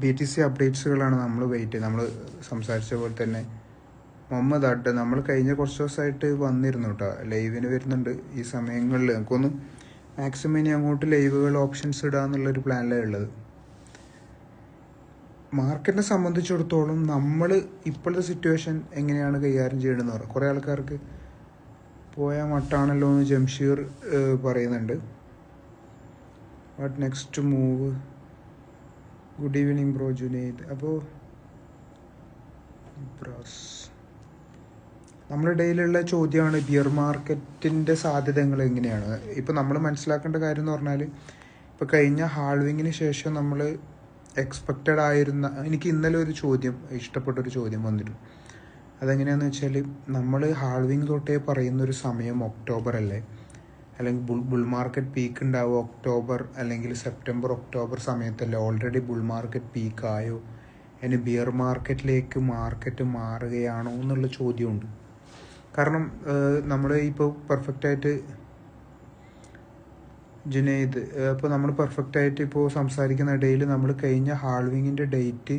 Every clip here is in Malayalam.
BTC അപ്ഡേറ്റ്സുകളാണ് നമ്മൾ വെയിറ്റ് ചെയ്യുന്നത്. നമ്മൾ സംസാരിച്ച പോലെ തന്നെ മുഹമ്മദ് അഡ് നമ്മൾ കഴിഞ്ഞ കുറച്ച് ദിവസമായിട്ട് വന്നിരുന്നു കേട്ടോ, ലൈവിന് വരുന്നുണ്ട് ഈ സമയങ്ങളിൽ. നമുക്കൊന്ന് മാക്സിമം ഇനി അങ്ങോട്ട് ലൈവുകൾ ഓപ്ഷൻസ് ഇടുക എന്നുള്ളൊരു പ്ലാനിലാണ് ഉള്ളത്. മാർക്കറ്റിനെ സംബന്ധിച്ചിടത്തോളം നമ്മൾ ഇപ്പോഴത്തെ സിറ്റുവേഷൻ എങ്ങനെയാണ് കൈകാര്യം ചെയ്യണമെന്ന് പറയാം. കുറേ ആൾക്കാർക്ക് പോയ മട്ടാണല്ലോ എന്ന് ജംഷീർ പറയുന്നുണ്ട്. What next move? Good evening bro Junaid. അപ്പോൾ നമ്മുടെ ഇടയിലുള്ള ചോദ്യമാണ് ബിയർ മാർക്കറ്റിൻ്റെ സാധ്യതകൾ എങ്ങനെയാണ്. ഇപ്പോൾ നമ്മൾ മനസ്സിലാക്കേണ്ട കാര്യം എന്ന് പറഞ്ഞാൽ, ഇപ്പോൾ കഴിഞ്ഞ ഹാൾവിങ്ങിന് ശേഷം നമ്മൾ എക്സ്പെക്റ്റഡ് ആയിരുന്ന, എനിക്ക് ഇന്നലെ ഒരു ചോദ്യം, ഇഷ്ടപ്പെട്ടൊരു ചോദ്യം വന്നിരുന്നു. അതെങ്ങനെയാണെന്ന് വെച്ചാൽ, നമ്മൾ ഹാൾവിങ് തൊട്ടേ പറയുന്നൊരു സമയം ഒക്ടോബർ അല്ലേ, അല്ലെങ്കിൽ ബുൾ മാർക്കറ്റ് പീക്ക് ഉണ്ടാവും ഒക്ടോബർ അല്ലെങ്കിൽ സെപ്റ്റംബർ ഒക്ടോബർ സമയത്തല്ലേ. ഓൾറെഡി ബുൾ മാർക്കറ്റ് പീക്കായോ, ഇനി ബിയർ മാർക്കറ്റിലേക്ക് മാർക്കറ്റ് മാറുകയാണോ എന്നുള്ള ചോദ്യമുണ്ട്. കാരണം നമ്മൾ ഇപ്പോൾ പെർഫെക്റ്റായിട്ട് ജുനൈദ്, ഇപ്പോൾ നമ്മൾ പെർഫെക്റ്റായിട്ട് ഇപ്പോൾ സംസാരിക്കുന്ന ഇടയിൽ നമ്മൾ കഴിഞ്ഞ ഹാൾവിങ്ങിൻ്റെ ഡേറ്റ്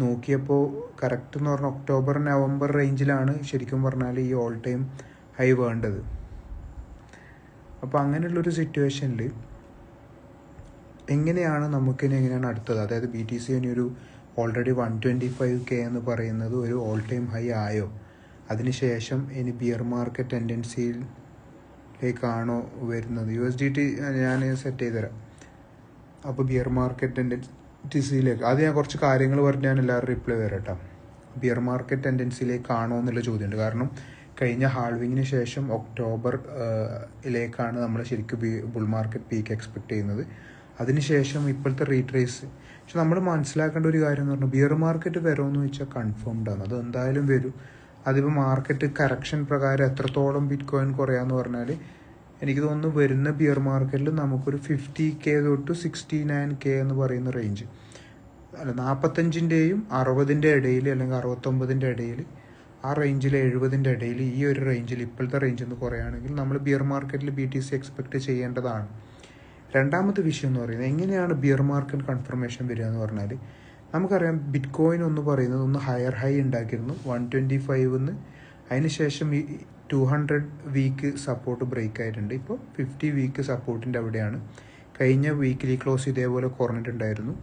നോക്കിയപ്പോൾ കറക്റ്റ് എന്ന് പറഞ്ഞാൽ ഒക്ടോബർ നവംബർ റേഞ്ചിലാണ് ശരിക്കും പറഞ്ഞാൽ ഈ ഓൾ ടൈം ഹൈ വേണ്ടത്. അപ്പോൾ അങ്ങനെയുള്ളൊരു സിറ്റുവേഷനിൽ എങ്ങനെയാണ് അടുത്തത്, അതായത് BTC ഇനിയൊരു ഓൾറെഡി 125K എന്ന് പറയുന്നത് ഒരു ഓൾ ടൈം ഹൈ ആയോ, അതിനുശേഷം ഇനി ബിയർ മാർക്കറ്റ് ടെൻഡൻസിയിലേക്കാണോ വരുന്നത്? USDT ഞാൻ സെറ്റ് ചെയ്തുതരാം. അപ്പോൾ ബിയർ മാർക്കറ്റ് ടെൻഡൻസിയിലേക്ക് അത് ഞാൻ കുറച്ച് കാര്യങ്ങൾ പറഞ്ഞ് ഞാൻ എല്ലാവരും റിപ്ലൈ തരാം കേട്ടോ. ബിയർ മാർക്കറ്റ് ടെൻഡൻസിയിലേക്കാണോ എന്നുള്ള ചോദ്യമുണ്ട്. കാരണം കഴിഞ്ഞ ഹാൾവിങ്ങിന് ശേഷം ഒക്ടോബറിലേക്കാണ് നമ്മൾ ശരിക്കും ബുൾ മാർക്കറ്റ് പീക്ക് എക്സ്പെക്ട് ചെയ്യുന്നത്. അതിനുശേഷം ഇപ്പോഴത്തെ റീട്രേസ്. പക്ഷെ നമ്മൾ മനസ്സിലാക്കേണ്ട ഒരു കാര്യം എന്ന് പറഞ്ഞാൽ, ബിയർ മാർക്കറ്റ് വരുമെന്ന് വെച്ചാൽ കൺഫേംഡ് ആണ്, അത് എന്തായാലും വരും. അതിപ്പോൾ മാർക്കറ്റ് കറക്ഷൻ പ്രകാരം എത്രത്തോളം ബിറ്റ് കോയിൻ കുറയാന്ന് പറഞ്ഞാൽ, എനിക്ക് തോന്നുന്നു വരുന്ന ബിയർ മാർക്കറ്റിൽ നമുക്കൊരു 50K തൊട്ട് 69K എന്ന് പറയുന്ന റേഞ്ച്, അല്ല 45ൻ്റെയും 60ൻ്റെ ഇടയിൽ, അല്ലെങ്കിൽ 69ൻ്റെ ഇടയിൽ, ആ റേഞ്ചിൽ 70ൻ്റെ ഇടയിൽ, ഈ ഒരു റേഞ്ചിൽ ഇപ്പോഴത്തെ റേഞ്ചിൽ നിന്ന് കുറയുകയാണെങ്കിൽ നമ്മൾ ബിയർ മാർക്കറ്റിൽ BTC എക്സ്പെക്ട് ചെയ്യേണ്ടതാണ്. രണ്ടാമത്തെ വിഷയം എന്ന് പറയുന്നത്, എങ്ങനെയാണ് ബിയർ മാർക്കറ്റ് കൺഫർമേഷൻ വരിക എന്ന് പറഞ്ഞാൽ, നമുക്കറിയാം ബിറ്റ് കോയിൻ ഒന്ന് പറയുന്നത് ഒന്ന് ഹയർ ഹൈ ഉണ്ടാക്കിയിരുന്നു 125 അതിനുശേഷം ഈ 200 വീക്ക് സപ്പോർട്ട് ബ്രേക്ക് ആയിട്ടുണ്ട്. ഇപ്പോൾ 50 വീക്ക് സപ്പോർട്ടിൻ്റെ അവിടെയാണ്. കഴിഞ്ഞ വീക്കിലി ക്ലോസ് ഇതേപോലെ കുറഞ്ഞിട്ടുണ്ടായിരുന്നു,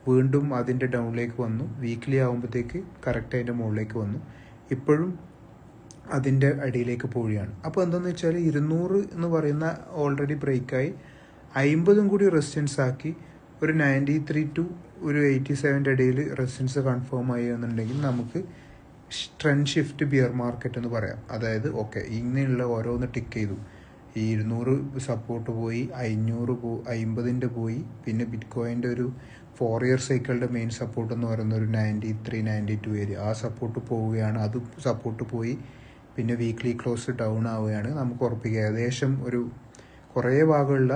വീണ്ടും അതിൻ്റെ ഡൗണിലേക്ക് വന്നു. വീക്കിലി ആകുമ്പോഴത്തേക്ക് കറക്റ്റ് അതിൻ്റെ മുകളിലേക്ക് വന്നു, ഇപ്പോഴും അതിൻ്റെ അടിയിലേക്ക് പോവുകയാണ്. അപ്പോൾ എന്താണെന്ന് വെച്ചാൽ 200 എന്ന് പറയുന്ന ഓൾറെഡി ബ്രേക്കായി 50 കൂടി റെസിസ്റ്റൻസ് ആക്കി ഒരു 93 ടു ഒരു 87ൻ്റെ ഇടയിൽ റെസിസ്റ്റൻസ് കൺഫേം ആയി എന്നുണ്ടെങ്കിൽ നമുക്ക് ട്രെൻഡ് ഷിഫ്റ്റ് ബിയർ മാർക്കറ്റ് എന്ന് പറയാം. അതായത് ഓക്കെ, ഇങ്ങനെയുള്ള ഓരോന്ന് ടിക്ക് ചെയ്തു, ഈ 200 സപ്പോർട്ട് പോയി, 50ൻ്റെ പോയി, പിന്നെ ബിറ്റ് കോയിൻ്റെ ഒരു 4 ഇയർ സൈക്കിളുടെ മെയിൻ സപ്പോർട്ട് എന്ന് പറയുന്ന ഒരു 93-92 ഏരിയ, ആ സപ്പോർട്ട് പോവുകയാണ്. അത് സപ്പോർട്ട് പോയി, പിന്നെ വീക്ക്ലി ക്ലോസ് ഡൗൺ ആവുകയാണ്. നമുക്ക് ഉറപ്പിക്കുക ഏകദേശം ഒരു കുറേ ഭാഗമുള്ള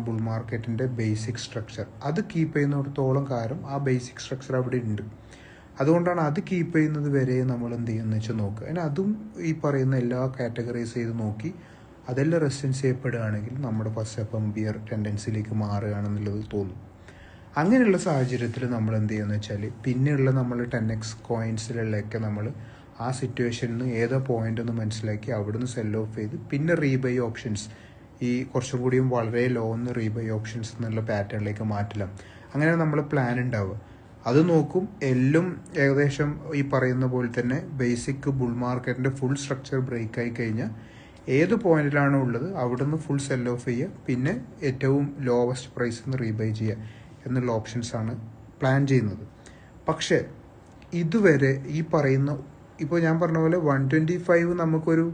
ബുൾ മാർക്കറ്റിൻ്റെ ബേസിക് സ്ട്രക്ചർ അത് കീപ്പ് ചെയ്യുന്നിടത്തോളം കാലം ആ ബേസിക് സ്ട്രക്ചർ അവിടെ ഉണ്ട്. അതുകൊണ്ടാണ് അത് കീപ്പ് ചെയ്യുന്നത് വരെ നമ്മൾ എന്ത് ചെയ്യുന്നത് വെച്ചാൽ നോക്കുക. അതിന് അതും ഈ പറയുന്ന എല്ലാ കാറ്റഗറൈസ് ചെയ്ത് നോക്കി അതെല്ലാം റെസിസ്റ്റൻസ് ചെയ്യപ്പെടുകയാണെങ്കിൽ നമ്മുടെ ഫസ്റ്റ് അപ്പം ബിയർ ടെൻഡൻസിയിലേക്ക് മാറുകയാണെന്നുള്ളത് തോന്നും. അങ്ങനെയുള്ള സാഹചര്യത്തിൽ നമ്മൾ എന്ത് ചെയ്യുമെന്ന് വെച്ചാൽ, പിന്നെയുള്ള നമ്മൾ 10x കോയിൻസിലൊക്കെ നമ്മൾ ആ സിറ്റുവേഷനിൽ നിന്ന് ഏതോ പോയിന്റ് ഒന്ന് മനസ്സിലാക്കി അവിടുന്ന് സെൽ ഓഫ് ചെയ്ത് പിന്നെ റീബൈ ഓപ്ഷൻസ്, ഈ കുറച്ചും കൂടിയും വളരെ ലോ എന്ന് റീബൈ ഓപ്ഷൻസ് എന്നുള്ള പാറ്റേണിലേക്ക് മാറ്റലാം. അങ്ങനെ നമ്മൾ പ്ലാൻ ഉണ്ടാവുക, അത് നോക്കും. എല്ലാം ഏകദേശം ഈ പറയുന്ന പോലെ തന്നെ ബേസിക് ബുൾ മാർക്കറ്റിൻ്റെ ഫുൾ സ്ട്രക്ചർ ബ്രേക്ക് ആയി കഴിഞ്ഞാൽ ഏത് പോയിന്റിലാണോ ഉള്ളത് അവിടുന്ന് ഫുൾ സെൽ ഓഫ് ചെയ്യുക, പിന്നെ ഏറ്റവും ലോവസ്റ്റ് പ്രൈസിൽ നിന്ന് റീബൈ ചെയ്യുക എന്നുള്ള ഓപ്ഷൻസാണ് പ്ലാൻ ചെയ്യുന്നത്. പക്ഷേ ഇതുവരെ ഈ പറയുന്ന, ഇപ്പോൾ ഞാൻ പറഞ്ഞ പോലെ 125 നമുക്കൊരു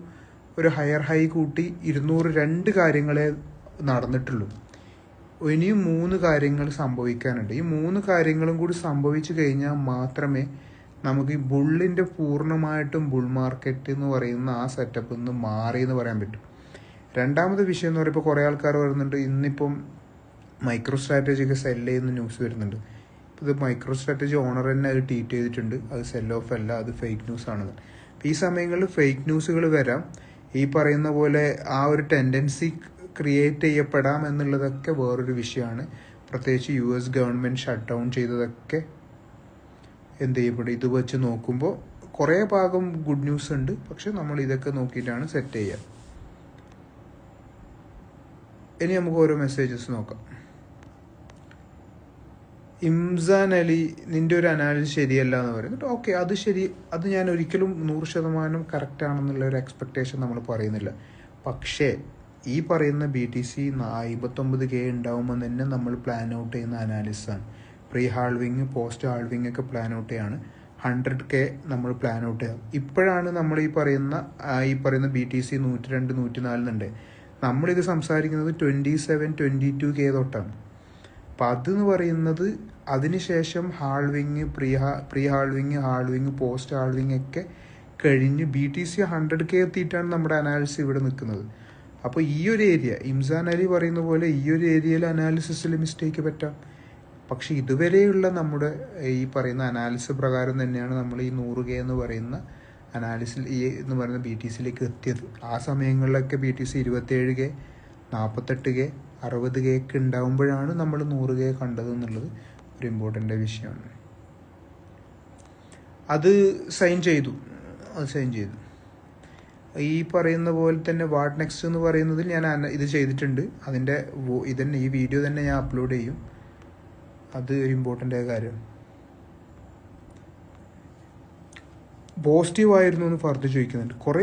ഹയർ ഹൈ കൂട്ടി 202 കാര്യങ്ങളെ നടന്നിട്ടുള്ളൂ. ഇനിയും 3 കാര്യങ്ങൾ സംഭവിക്കാനുണ്ട്. ഈ 3 കാര്യങ്ങളും കൂടി സംഭവിച്ചു കഴിഞ്ഞാൽ മാത്രമേ നമുക്ക് ഈ ബുള്ളിൻ്റെ പൂർണ്ണമായിട്ടും ബുൾ മാർക്കറ്റ് എന്ന് പറയുന്ന ആ സെറ്റപ്പിൽ നിന്ന് മാറി എന്ന് പറയാൻ പറ്റും. രണ്ടാമത്തെ വിഷയം എന്ന് പറയുമ്പോൾ കുറേ ആൾക്കാർ പറയുന്നുണ്ട്, ഇന്നിപ്പം മൈക്രോ സ്ട്രാറ്റജിക്ക് സെല്ല് ചെയ്യുന്ന ന്യൂസ് വരുന്നുണ്ട്. ഇത് മൈക്രോ സ്ട്രാറ്റജി ഓണർ തന്നെ അത് ട്വീറ്റ് ചെയ്തിട്ടുണ്ട്, അത് സെൽ ഓഫ് അല്ല, അത് ഫേക്ക് ന്യൂസ് ആണെന്ന്. ഈ സമയങ്ങളിൽ ഫേക്ക് ന്യൂസുകൾ വരാം, ഈ പറയുന്ന പോലെ ആ ഒരു ടെൻഡൻസി ക്രിയേറ്റ് ചെയ്യപ്പെടാം എന്നുള്ളതൊക്കെ വേറൊരു വിഷയമാണ്. പ്രത്യേകിച്ച് US ഗവൺമെൻറ് ഷട്ട് ഡൗൺ ചെയ്തതൊക്കെ എന്ത് ചെയ്യപ്പെടും. ഇത് വെച്ച് നോക്കുമ്പോൾ കുറേ ഭാഗം ഗുഡ് ന്യൂസ് ഉണ്ട്, പക്ഷെ നമ്മൾ ഇതൊക്കെ നോക്കിയിട്ടാണ് സെറ്റ് ചെയ്യുക. ഇനി നമുക്ക് ഓരോ മെസ്സേജസ് നോക്കാം. ഇംസാൻ അലി, നിൻ്റെ ഒരു അനാലിസിസ് ശരിയല്ല എന്ന് പറയുന്നത്. ഓക്കെ, അത് ശരി, അത് ഞാൻ ഒരിക്കലും 100% കറക്റ്റ് ആണെന്നുള്ള ഒരു എക്സ്പെക്റ്റേഷൻ നമ്മൾ പറയുന്നില്ല. പക്ഷേ ഈ പറയുന്ന BTC 59K ഉണ്ടാവുമ്പോൾ തന്നെ നമ്മൾ പ്ലാൻ ഔട്ട് ചെയ്യുന്ന അനാലിസിസാണ്. പ്രീ ഹാൾവിങ്, പോസ്റ്റ് ഹാൾവിങ് ഒക്കെ പ്ലാൻ ഔട്ട് ചെയ്യാണ്. 100K നമ്മൾ പ്ലാൻ ഔട്ട് ചെയ്യാം. ഇപ്പോഴാണ് നമ്മൾ ഈ പറയുന്ന BTC 102, 104 നമ്മളിത് സംസാരിക്കുന്നത് 27, 22K തൊട്ടാണ്. അപ്പം അതെന്ന് പറയുന്നത് അതിനുശേഷം ഹാൾവിങ്, പ്രീ ഹാൾവിങ്, പോസ്റ്റ് ഹാൾവിങ് ഒക്കെ കഴിഞ്ഞ് BTC 100K എത്തിയിട്ടാണ് നമ്മുടെ അനാലിസിസ് ഇവിടെ നിൽക്കുന്നത്. അപ്പോൾ ഈ ഒരു ഏരിയ, ഇംസാൻ അലി പറയുന്ന പോലെ ഈ ഒരു ഏരിയയിൽ അനാലിസിസിൽ മിസ്റ്റേക്ക് പറ്റാം. പക്ഷെ ഇതുവരെയുള്ള നമ്മുടെ ഈ പറയുന്ന അനാലിസിസ് പ്രകാരം തന്നെയാണ് നമ്മൾ ഈ 100K എന്ന് പറയുന്ന അനാലിസിൽ എന്ന് പറയുന്ന BTCയിലേക്ക് എത്തിയത്. ആ സമയങ്ങളിലൊക്കെ BTC 27K, 48K, 60K ഒക്കെ ഉണ്ടാകുമ്പോഴാണ് നമ്മൾ 100K കണ്ടത് എന്നുള്ളത് ഒരു ഇമ്പോർട്ടൻ്റ് വിഷയമാണ്. അത് സൈൻ ചെയ്തു. ഈ പറയുന്ന പോലെ തന്നെ വാട്ട് നെക്സ്റ്റ് എന്ന് പറയുന്നതിൽ ഞാൻ ഇത് ചെയ്തിട്ടുണ്ട്. അതിൻ്റെ ഈ വീഡിയോ തന്നെ ഞാൻ അപ്ലോഡ് ചെയ്യും. അത് ഒരു ഇമ്പോർട്ടൻ്റ് ആയ കാര്യം. പോസിറ്റീവ് ആയിരുന്നു എന്ന് ഫർദർ ചോദിക്കുന്നുണ്ട്. കുറേ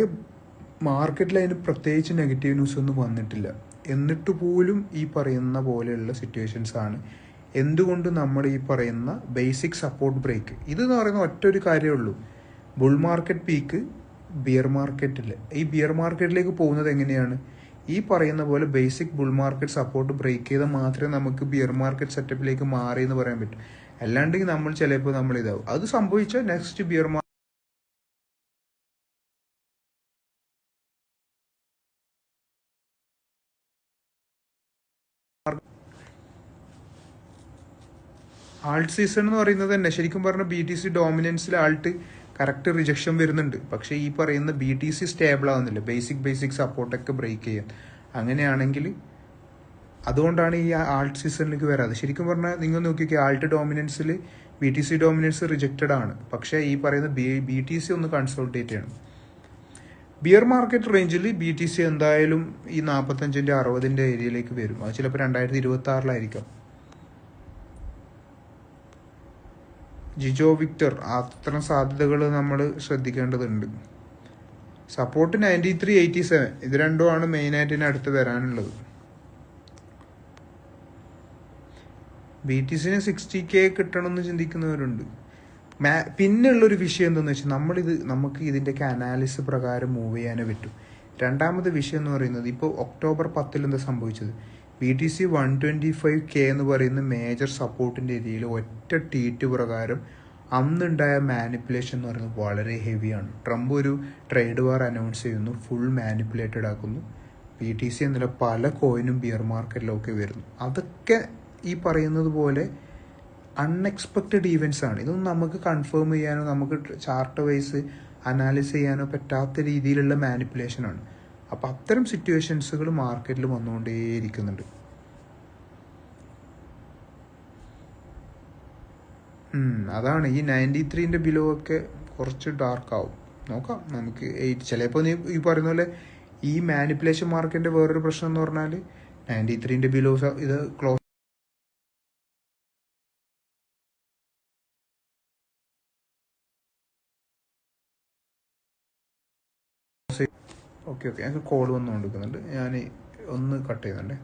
മാർക്കറ്റിൽ അതിന് പ്രത്യേകിച്ച് നെഗറ്റീവ് ന്യൂസ് ഒന്നും വന്നിട്ടില്ല. എന്നിട്ട് പോലും ഈ പറയുന്ന പോലെയുള്ള സിറ്റുവേഷൻസ് ആണ്. എന്തുകൊണ്ട് നമ്മൾ ഈ പറയുന്ന ബേസിക് സപ്പോർട്ട് ബ്രേക്ക് ഇതെന്ന് പറയുന്ന ഒറ്റ ഒരു കാര്യമേ ഉള്ളൂ. ബുൾ മാർക്കറ്റ് പീക്ക് ബിയർ മാർക്കറ്റിൽ, ഈ ബിയർ മാർക്കറ്റിലേക്ക് പോകുന്നത് എങ്ങനെയാണ്? ഈ പറയുന്ന പോലെ basic bull market support break ചെയ്താൽ മാത്രമേ നമുക്ക് ബിയർ മാർക്കറ്റ് സെറ്റപ്പിലേക്ക് മാറി എന്ന് പറയാൻ പറ്റും. അല്ലാണ്ട് നമ്മൾ ചിലപ്പോൾ ഇതാവും. അത് സംഭവിച്ചാൽ നെക്സ്റ്റ് ബിയർ ആൾട്ട് സീസൺ എന്ന് പറയുന്നത് തന്നെ ശരിക്കും പറഞ്ഞാൽ BTC ഡോമിനൻസിൽ ആൾട്ട് കറക്റ്റ് റിജക്ഷൻ വരുന്നുണ്ട്. പക്ഷേ ഈ പറയുന്ന BTC സ്റ്റേബിൾ ആവുന്നില്ല. ബേസിക് സപ്പോർട്ടൊക്കെ ബ്രേക്ക് ചെയ്യാൻ. അങ്ങനെയാണെങ്കിൽ അതുകൊണ്ടാണ് ഈ ആൾട്ട് സീസണിലേക്ക് വരാതെ. ശരിക്കും പറഞ്ഞാൽ നിങ്ങൾ നോക്കിയൊക്കെ ആൾട്ട് ഡോമിനൻസിൽ BTC ഡോമിനൻസ് റിജക്റ്റഡ് ആണ്. പക്ഷേ ഈ പറയുന്ന BTC ഒന്ന് കൺസോൾട്ടേറ്റ് ചെയ്യണം. ബിയർ മാർക്കറ്റ് റേഞ്ചിൽ BTC എന്തായാലും ഈ 45-ന്റെ 60-ന്റെ ഏരിയയിലേക്ക് വരും. അത് ചിലപ്പോൾ 2026 ജിജോ വിക്ടർ, അത്തരം സാധ്യതകൾ നമ്മൾ ശ്രദ്ധിക്കേണ്ടതുണ്ട്. സപ്പോർട്ട് 93, 87 ഇത് രണ്ടുമാണ് മെയിനായിട്ട് അടുത്ത് വരാനുള്ളത്. BTCന് 60K കിട്ടണമെന്ന് ചിന്തിക്കുന്നവരുണ്ട്. പിന്നുള്ളൊരു വിഷയം എന്താണെന്ന് വെച്ചാൽ നമുക്ക് ഇതിൻ്റെയൊക്കെ അനാലിസിസ് പ്രകാരം മൂവ് ചെയ്യാനേ പറ്റും. രണ്ടാമത്തെ വിഷയം എന്ന് പറയുന്നത് ഇപ്പോൾ ഒക്ടോബർ 10 എന്താ സംഭവിച്ചത്? BTC 125K എന്ന് പറയുന്ന മേജർ സപ്പോർട്ടിൻ്റെ ഏരിയയിൽ ഒറ്റ ട്വീറ്റ് പ്രകാരം അന്നുണ്ടായ മാനിപ്പുലേഷൻ എന്ന് പറയുന്നത് വളരെ ഹെവിയാണ്. ട്രംപ് ഒരു ട്രേഡ് വാർ അനൗൺസ് ചെയ്യുന്നു, ഫുൾ മാനിപ്പുലേറ്റഡ് ആക്കുന്നു. BTC എന്നല്ല പല കോയിനും ബിയർ മാർക്കറ്റിലൊക്കെ വരുന്നു. അതൊക്കെ ഈ പറയുന്നത് പോലെ അൺഎക്സ്പെക്റ്റഡ് ഈവൻസ് ആണ്. ഇതൊന്നും നമുക്ക് കൺഫേം ചെയ്യാനോ നമുക്ക് ചാർട്ട് വൈസ് അനാലിസ് ചെയ്യാനോ പറ്റാത്ത രീതിയിലുള്ള മാനിപ്പുലേഷനാണ്. അപ്പം അത്തരം സിറ്റുവേഷൻസുകൾ മാർക്കറ്റിൽ വന്നുകൊണ്ടേയിരിക്കുന്നുണ്ട്. അതാണ് ഈ 93-ന്റെ ബിലോ ഒക്കെ കുറച്ച് ഡാർക്ക് ആവും. നോക്കാം നമുക്ക്. ചിലപ്പോൾ ഈ പറയുന്ന പോലെ ഈ മാനിപ്പുലേഷൻ മാർക്കറ്റിന്റെ വേറൊരു പ്രശ്നം എന്ന് പറഞ്ഞാൽ 93-ന്റെ ബിലോ ഇത് ക്ലോസ് ഓക്കെ ഞങ്ങൾക്ക് കോൾ വന്നുകൊണ്ടിരിക്കുന്നുണ്ട്. ഞാൻ ഒന്ന് കട്ട് ചെയ്യുന്നുണ്ട്.